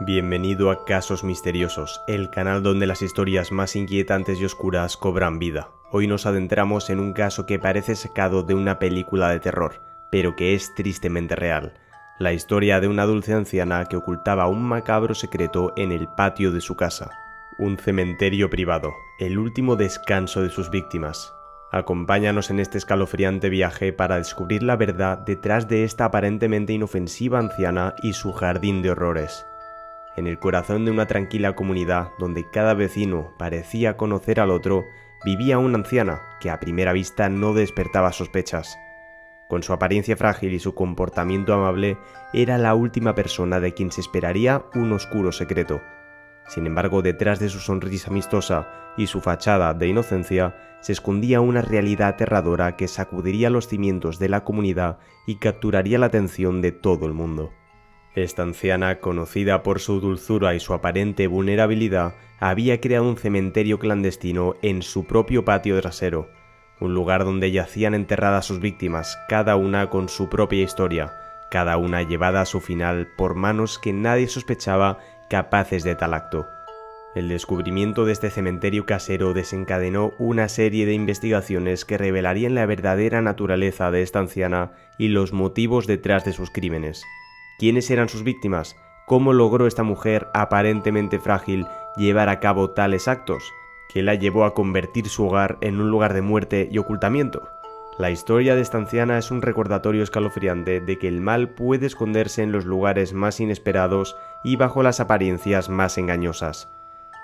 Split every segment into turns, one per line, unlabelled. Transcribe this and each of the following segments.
Bienvenido a Casos Misteriosos, el canal donde las historias más inquietantes y oscuras cobran vida. Hoy nos adentramos en un caso que parece sacado de una película de terror, pero que es tristemente real. La historia de una dulce anciana que ocultaba un macabro secreto en el patio de su casa. Un cementerio privado, el último descanso de sus víctimas. Acompáñanos en este escalofriante viaje para descubrir la verdad detrás de esta aparentemente inofensiva anciana y su jardín de horrores. En el corazón de una tranquila comunidad donde cada vecino parecía conocer al otro, vivía una anciana que a primera vista no despertaba sospechas. Con su apariencia frágil y su comportamiento amable, era la última persona de quien se esperaría un oscuro secreto. Sin embargo, detrás de su sonrisa amistosa y su fachada de inocencia, se escondía una realidad aterradora que sacudiría los cimientos de la comunidad y capturaría la atención de todo el mundo. Esta anciana, conocida por su dulzura y su aparente vulnerabilidad, había creado un cementerio clandestino en su propio patio trasero, un lugar donde yacían enterradas sus víctimas, cada una con su propia historia, cada una llevada a su final por manos que nadie sospechaba capaces de tal acto. El descubrimiento de este cementerio casero desencadenó una serie de investigaciones que revelarían la verdadera naturaleza de esta anciana y los motivos detrás de sus crímenes. ¿Quiénes eran sus víctimas? ¿Cómo logró esta mujer aparentemente frágil llevar a cabo tales actos? ¿Qué la llevó a convertir su hogar en un lugar de muerte y ocultamiento? La historia de esta anciana es un recordatorio escalofriante de que el mal puede esconderse en los lugares más inesperados y bajo las apariencias más engañosas.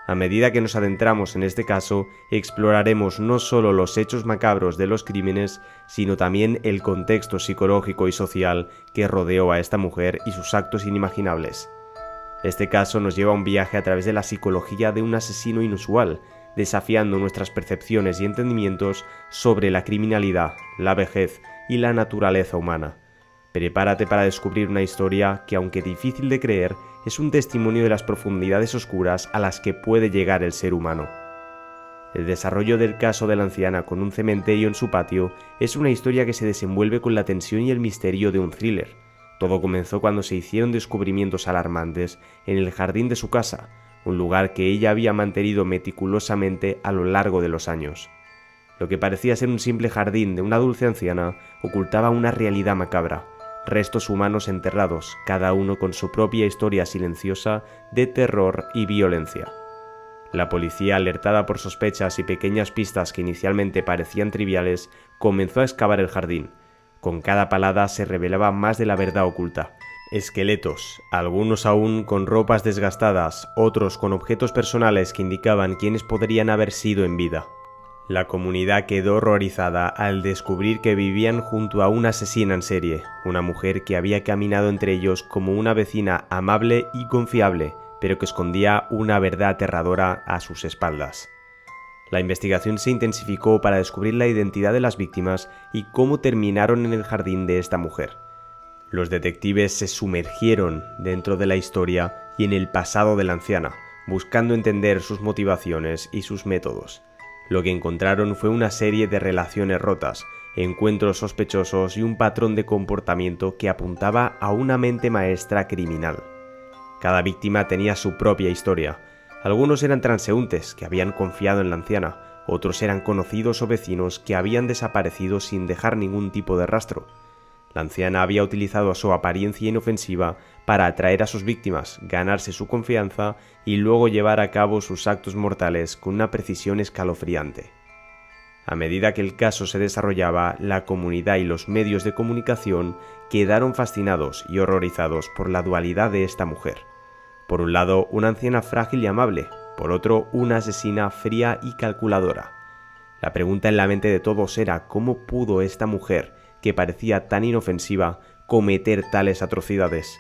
A medida que nos adentramos en este caso, exploraremos no solo los hechos macabros de los crímenes, sino también el contexto psicológico y social que rodeó a esta mujer y sus actos inimaginables. Este caso nos lleva a un viaje a través de la psicología de un asesino inusual, desafiando nuestras percepciones y entendimientos sobre la criminalidad, la vejez y la naturaleza humana. Prepárate para descubrir una historia que, aunque difícil de creer, es un testimonio de las profundidades oscuras a las que puede llegar el ser humano. El desarrollo del caso de la anciana con un cementerio en su patio es una historia que se desenvuelve con la tensión y el misterio de un thriller. Todo comenzó cuando se hicieron descubrimientos alarmantes en el jardín de su casa, un lugar que ella había mantenido meticulosamente a lo largo de los años. Lo que parecía ser un simple jardín de una dulce anciana ocultaba una realidad macabra. Restos humanos enterrados, cada uno con su propia historia silenciosa de terror y violencia. La policía, alertada por sospechas y pequeñas pistas que inicialmente parecían triviales, comenzó a excavar el jardín. Con cada palada se revelaba más de la verdad oculta. Esqueletos, algunos aún con ropas desgastadas, otros con objetos personales que indicaban quiénes podrían haber sido en vida. La comunidad quedó horrorizada al descubrir que vivían junto a una asesina en serie, una mujer que había caminado entre ellos como una vecina amable y confiable, pero que escondía una verdad aterradora a sus espaldas. La investigación se intensificó para descubrir la identidad de las víctimas y cómo terminaron en el jardín de esta mujer. Los detectives se sumergieron dentro de la historia y en el pasado de la anciana, buscando entender sus motivaciones y sus métodos. Lo que encontraron fue una serie de relaciones rotas, encuentros sospechosos y un patrón de comportamiento que apuntaba a una mente maestra criminal. Cada víctima tenía su propia historia. Algunos eran transeúntes que habían confiado en la anciana, otros eran conocidos o vecinos que habían desaparecido sin dejar ningún tipo de rastro. La anciana había utilizado su apariencia inofensiva para atraer a sus víctimas, ganarse su confianza y luego llevar a cabo sus actos mortales con una precisión escalofriante. A medida que el caso se desarrollaba, la comunidad y los medios de comunicación quedaron fascinados y horrorizados por la dualidad de esta mujer. Por un lado, una anciana frágil y amable, por otro, una asesina fría y calculadora. La pregunta en la mente de todos era cómo pudo esta mujer, que parecía tan inofensiva, cometer tales atrocidades.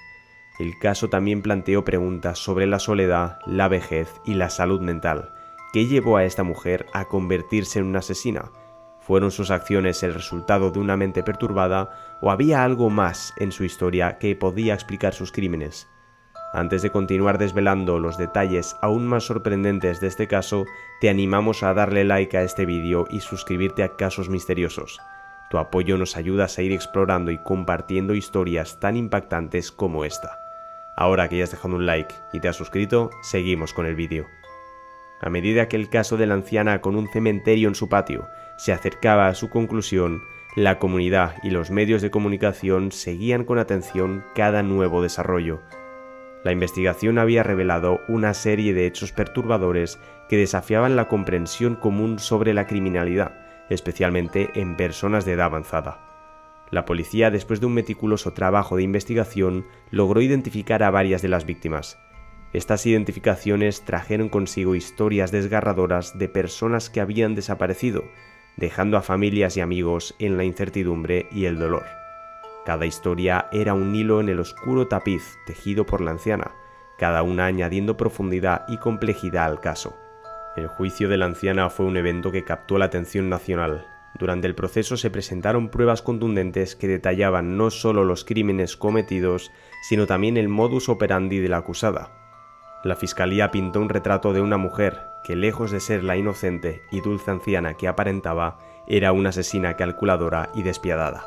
El caso también planteó preguntas sobre la soledad, la vejez y la salud mental. ¿Qué llevó a esta mujer a convertirse en una asesina? ¿Fueron sus acciones el resultado de una mente perturbada o había algo más en su historia que podía explicar sus crímenes? Antes de continuar desvelando los detalles aún más sorprendentes de este caso, te animamos a darle like a este vídeo y suscribirte a Casos Misteriosos. Tu apoyo nos ayuda a seguir explorando y compartiendo historias tan impactantes como esta. Ahora que ya has dejado un like y te has suscrito, seguimos con el vídeo. A medida que el caso de la anciana con un cementerio en su patio se acercaba a su conclusión, la comunidad y los medios de comunicación seguían con atención cada nuevo desarrollo. La investigación había revelado una serie de hechos perturbadores que desafiaban la comprensión común sobre la criminalidad, especialmente en personas de edad avanzada. La policía, después de un meticuloso trabajo de investigación, logró identificar a varias de las víctimas. Estas identificaciones trajeron consigo historias desgarradoras de personas que habían desaparecido, dejando a familias y amigos en la incertidumbre y el dolor. Cada historia era un hilo en el oscuro tapiz tejido por la anciana, cada una añadiendo profundidad y complejidad al caso. El juicio de la anciana fue un evento que captó la atención nacional. Durante el proceso se presentaron pruebas contundentes que detallaban no solo los crímenes cometidos, sino también el modus operandi de la acusada. La fiscalía pintó un retrato de una mujer que, lejos de ser la inocente y dulce anciana que aparentaba, era una asesina calculadora y despiadada.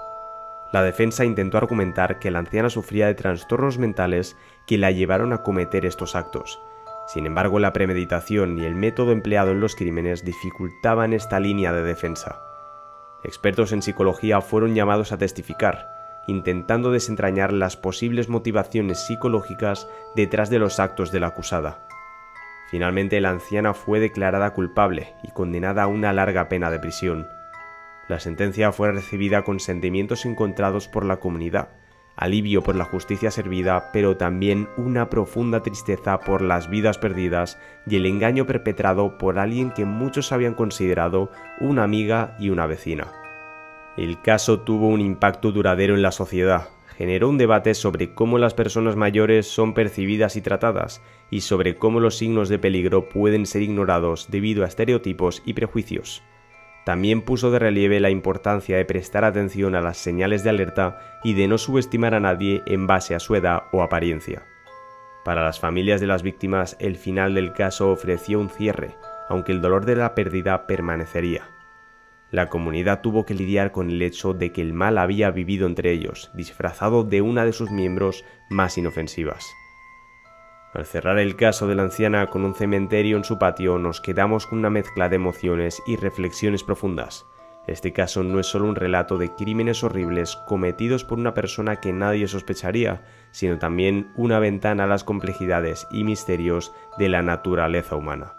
La defensa intentó argumentar que la anciana sufría de trastornos mentales que la llevaron a cometer estos actos. Sin embargo, la premeditación y el método empleado en los crímenes dificultaban esta línea de defensa. Expertos en psicología fueron llamados a testificar, intentando desentrañar las posibles motivaciones psicológicas detrás de los actos de la acusada. Finalmente, la anciana fue declarada culpable y condenada a una larga pena de prisión. La sentencia fue recibida con sentimientos encontrados por la comunidad, alivio por la justicia servida, pero también una profunda tristeza por las vidas perdidas y el engaño perpetrado por alguien que muchos habían considerado una amiga y una vecina. El caso tuvo un impacto duradero en la sociedad, generó un debate sobre cómo las personas mayores son percibidas y tratadas, y sobre cómo los signos de peligro pueden ser ignorados debido a estereotipos y prejuicios. También puso de relieve la importancia de prestar atención a las señales de alerta y de no subestimar a nadie en base a su edad o apariencia. Para las familias de las víctimas, el final del caso ofreció un cierre, aunque el dolor de la pérdida permanecería. La comunidad tuvo que lidiar con el hecho de que el mal había vivido entre ellos, disfrazado de una de sus miembros más inofensivas. Al cerrar el caso de la anciana con un cementerio en su patio, nos quedamos con una mezcla de emociones y reflexiones profundas. Este caso no es solo un relato de crímenes horribles cometidos por una persona que nadie sospecharía, sino también una ventana a las complejidades y misterios de la naturaleza humana.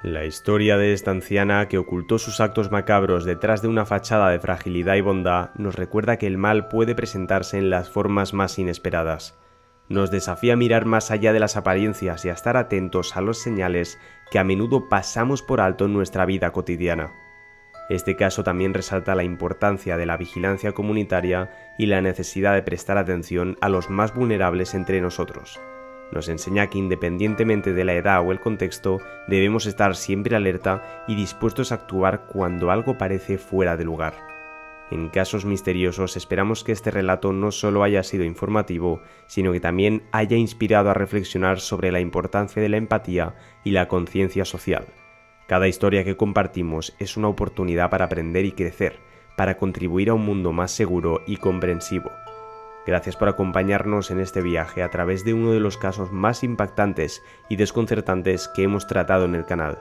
La historia de esta anciana, que ocultó sus actos macabros detrás de una fachada de fragilidad y bondad, nos recuerda que el mal puede presentarse en las formas más inesperadas. Nos desafía a mirar más allá de las apariencias y a estar atentos a las señales que a menudo pasamos por alto en nuestra vida cotidiana. Este caso también resalta la importancia de la vigilancia comunitaria y la necesidad de prestar atención a los más vulnerables entre nosotros. Nos enseña que independientemente de la edad o el contexto, debemos estar siempre alerta y dispuestos a actuar cuando algo parece fuera de lugar. En Casos Misteriosos esperamos que este relato no solo haya sido informativo, sino que también haya inspirado a reflexionar sobre la importancia de la empatía y la conciencia social. Cada historia que compartimos es una oportunidad para aprender y crecer, para contribuir a un mundo más seguro y comprensivo. Gracias por acompañarnos en este viaje a través de uno de los casos más impactantes y desconcertantes que hemos tratado en el canal.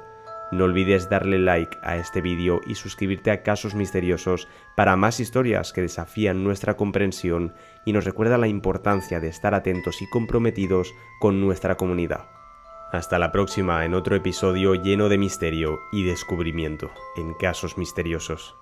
No olvides darle like a este vídeo y suscribirte a Casos Misteriosos para más historias que desafían nuestra comprensión y nos recuerda la importancia de estar atentos y comprometidos con nuestra comunidad. Hasta la próxima en otro episodio lleno de misterio y descubrimiento en Casos Misteriosos.